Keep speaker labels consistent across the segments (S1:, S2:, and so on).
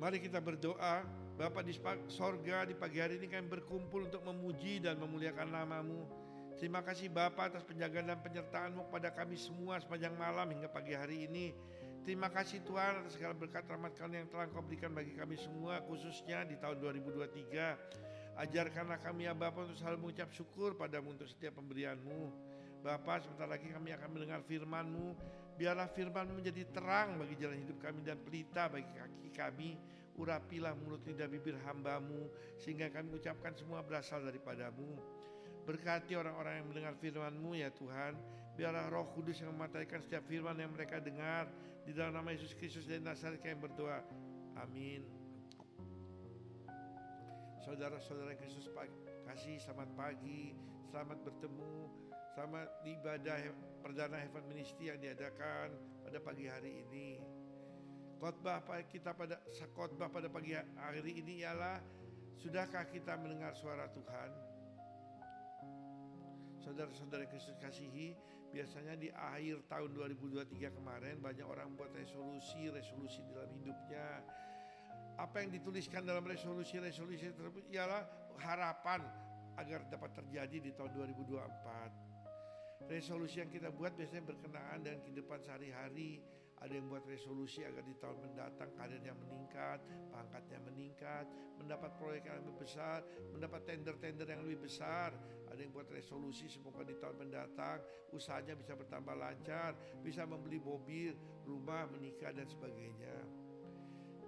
S1: Mari kita berdoa. Bapa di sorga, di pagi hari ini kami berkumpul untuk memuji dan memuliakan nama-Mu. Terima kasih Bapa atas penjagaan dan penyertaan-Mu kepada kami semua sepanjang malam hingga pagi hari ini. Terima kasih Tuhan atas segala berkat rahmat Kau yang telah Kau berikan bagi kami semua, khususnya di tahun 2023. Ajarkanlah kami ya Bapa untuk selalu mengucap syukur padamu untuk setiap pemberian-Mu. Bapa, sebentar lagi kami akan mendengar firman-Mu. Biarlah firman-Mu menjadi terang bagi jalan hidup kami dan pelita bagi kaki kami. Urapilah mulut lidah bibir hamba-Mu, sehingga kami ucapkan semua berasal daripada-Mu. Berkati orang-orang yang mendengar firman-Mu ya Tuhan. Biarlah Roh Kudus yang mematahkan setiap firman yang mereka dengar. Di dalam nama Yesus Kristus dari Nazaret kami berdoa. Amin. Saudara-saudara Kristus kasih, selamat pagi, selamat bertemu, selamat di ibadah perdana Heaven Ministry yang diadakan pada pagi hari ini. Khotbah pada pagi hari ini ialah, sudahkah kita mendengar suara Tuhan? Saudara-saudara Kristus kasihi, biasanya di akhir tahun 2023 kemarin banyak orang buat resolusi dalam hidupnya. Apa yang dituliskan dalam resolusi tersebut ialah harapan agar dapat terjadi di tahun 2024. Resolusi yang kita buat biasanya berkenaan dengan kehidupan sehari-hari. Ada yang buat resolusi agar di tahun mendatang karirnya meningkat, pangkatnya meningkat, mendapat proyek yang lebih besar, mendapat tender-tender yang lebih besar. Ada yang buat resolusi semoga di tahun mendatang usahanya bisa bertambah lancar, bisa membeli mobil, rumah, menikah dan sebagainya.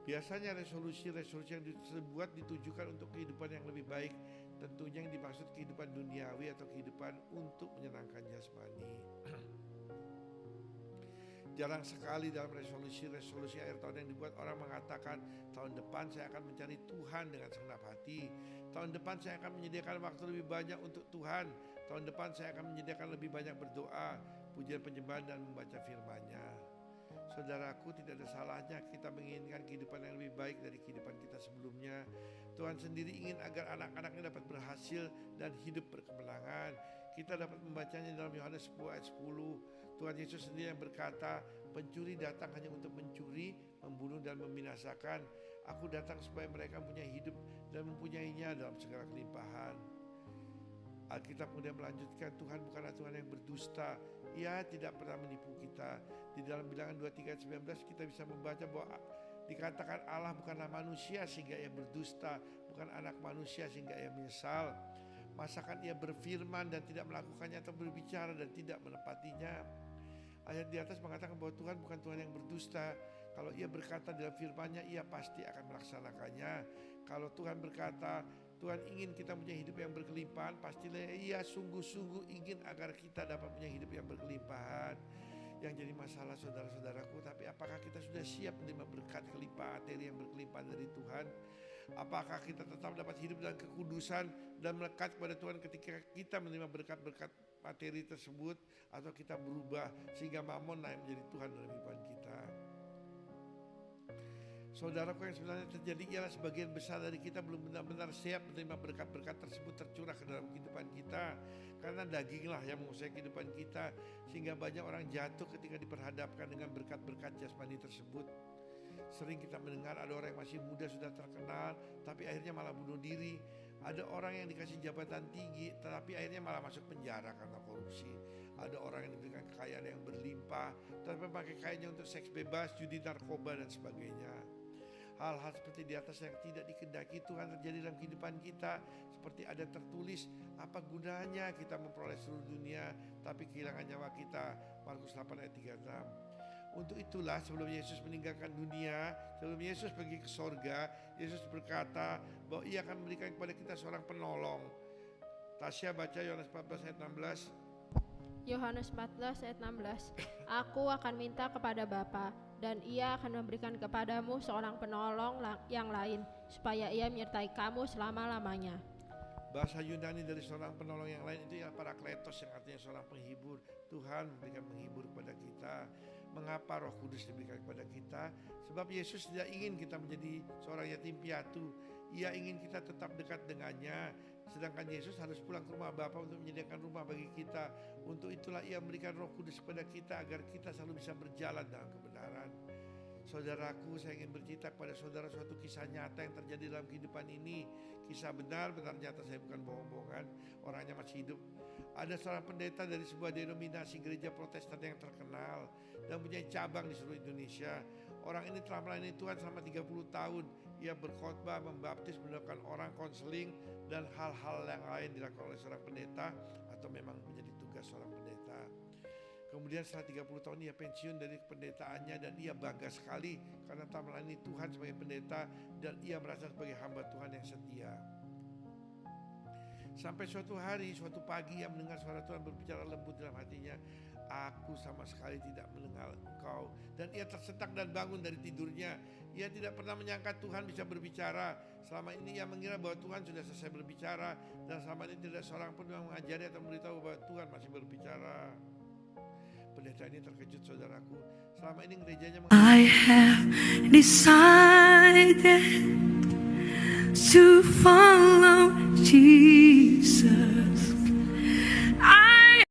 S1: Biasanya resolusi yang dibuat ditujukan untuk kehidupan yang lebih baik. Tentunya yang dimaksud kehidupan duniawi atau kehidupan untuk menyenangkan jasmani. Jarang sekali dalam resolusi akhir tahun yang dibuat orang mengatakan, tahun depan saya akan mencari Tuhan dengan segenap hati. Tahun depan saya akan menyediakan waktu lebih banyak untuk Tuhan. Tahun depan saya akan menyediakan lebih banyak berdoa, pujian penyembahan dan membaca firman-Nya. Saudaraku, tidak ada salahnya kita menginginkan kehidupan yang lebih baik dari kehidupan kita sebelumnya. Tuhan sendiri ingin agar anak-anaknya dapat berhasil dan hidup berkemenangan. Kita dapat membacanya dalam Yohanes 10 ayat 10. Tuhan Yesus sendiri yang berkata, pencuri datang hanya untuk mencuri, membunuh dan membinasakan. Aku datang supaya mereka mempunyai hidup dan mempunyainya dalam segala kelimpahan. Alkitab kemudian melanjutkan, Tuhan bukanlah Tuhan yang berdusta. Ia tidak pernah menipu kita. Di dalam Bilangan 23 ayat 19 kita bisa membaca bahwa dikatakan Allah bukanlah manusia sehingga ia berdusta, bukan anak manusia sehingga ia menyesal. Masakan ia berfirman dan tidak melakukannya, atau berbicara dan tidak menepatinya. Ayat di atas mengatakan bahwa Tuhan bukan Tuhan yang berdusta. Kalau ia berkata dalam firman-Nya, ia pasti akan melaksanakannya. Kalau Tuhan berkata Tuhan ingin kita punya hidup yang berkelimpahan, pastilah ia sungguh-sungguh ingin agar kita dapat punya hidup yang berkelimpahan. Yang jadi masalah saudara-saudaraku, tapi apakah kita sudah siap menerima berkat kelimpahan materi yang berkelimpahan dari Tuhan? Apakah kita tetap dapat hidup dalam kekudusan dan melekat kepada Tuhan ketika kita menerima berkat-berkat materi tersebut, atau kita berubah sehingga mamon naik menjadi Tuhan dalam kehidupan kita? Saudaraku, yang sebenarnya terjadi ialah sebagian besar dari kita belum benar-benar siap menerima berkat-berkat tersebut tercurah ke dalam kehidupan kita. Karena daginglah yang menguasai kehidupan kita, sehingga banyak orang jatuh ketika diperhadapkan dengan berkat-berkat jasmani tersebut. Sering kita mendengar ada orang yang masih muda sudah terkenal, tapi akhirnya malah bunuh diri. Ada orang yang dikasih jabatan tinggi, tetapi akhirnya malah masuk penjara karena korupsi. Ada orang yang diberikan kekayaan yang berlimpah, tapi pakai kekayaannya untuk seks bebas, judi, narkoba dan sebagainya. Hal-hal seperti di atas yang tidak dikehendaki Tuhan terjadi dalam kehidupan kita. Seperti ada tertulis, apa gunanya kita memperoleh seluruh dunia tapi kehilangan nyawa kita. Markus 8 ayat 36. Untuk itulah sebelum Yesus meninggalkan dunia, sebelum Yesus pergi ke sorga, Yesus berkata bahwa ia akan memberikan kepada kita seorang penolong. Tasya baca Yohanes 14 ayat 16.
S2: Yohanes 14 ayat 16. Aku akan minta kepada Bapa, dan ia akan memberikan kepadamu seorang penolong yang lain, supaya ia menyertai kamu selama-lamanya.
S1: Bahasa Yunani dari seorang penolong yang lain itu ya Parakletos, yang artinya seorang penghibur. Tuhan memberikan penghibur kepada kita. Mengapa Roh Kudus diberikan kepada kita? Sebab Yesus tidak ingin kita menjadi seorang yatim piatu. Ia ingin kita tetap dekat dengannya. Sedangkan Yesus harus pulang ke rumah Bapa untuk menyediakan rumah bagi kita. Untuk itulah ia memberikan Roh Kudus kepada kita agar kita selalu bisa berjalan dalam kebenaran. Saudaraku, saya ingin bercerita kepada saudara suatu kisah nyata yang terjadi dalam kehidupan ini. Kisah benar nyata, saya bukan bohong-bohongan. Orangnya masih hidup. Ada seorang pendeta dari sebuah denominasi gereja Protestan yang terkenal dan punya cabang di seluruh Indonesia. Orang ini telah melayani Tuhan selama 30 tahun. Ia berkhotbah, membaptis, melakukan orang konseling, dan hal-hal yang lain dilakukan oleh seorang pendeta atau memang menjadi tugas seorang pendeta. Kemudian setelah 30 tahun ia pensiun dari pendetaannya dan ia bangga sekali karena telah melayani Tuhan sebagai pendeta dan ia merasa sebagai hamba Tuhan yang setia. Sampai suatu hari, suatu pagi ia mendengar suara Tuhan berbicara lembut dalam hatinya. Aku sama sekali tidak mendengar engkau. Dan ia tersentak dan bangun dari tidurnya. Ia tidak pernah menyangka Tuhan bisa berbicara. Selama ini ia mengira bahwa Tuhan sudah selesai berbicara. Dan selama ini tidak seorang pun yang mengajari atau memberitahu bahwa Tuhan masih berbicara. Pendeta ini terkejut, saudaraku. Selama ini gerejanya
S3: I have decided to follow Jesus.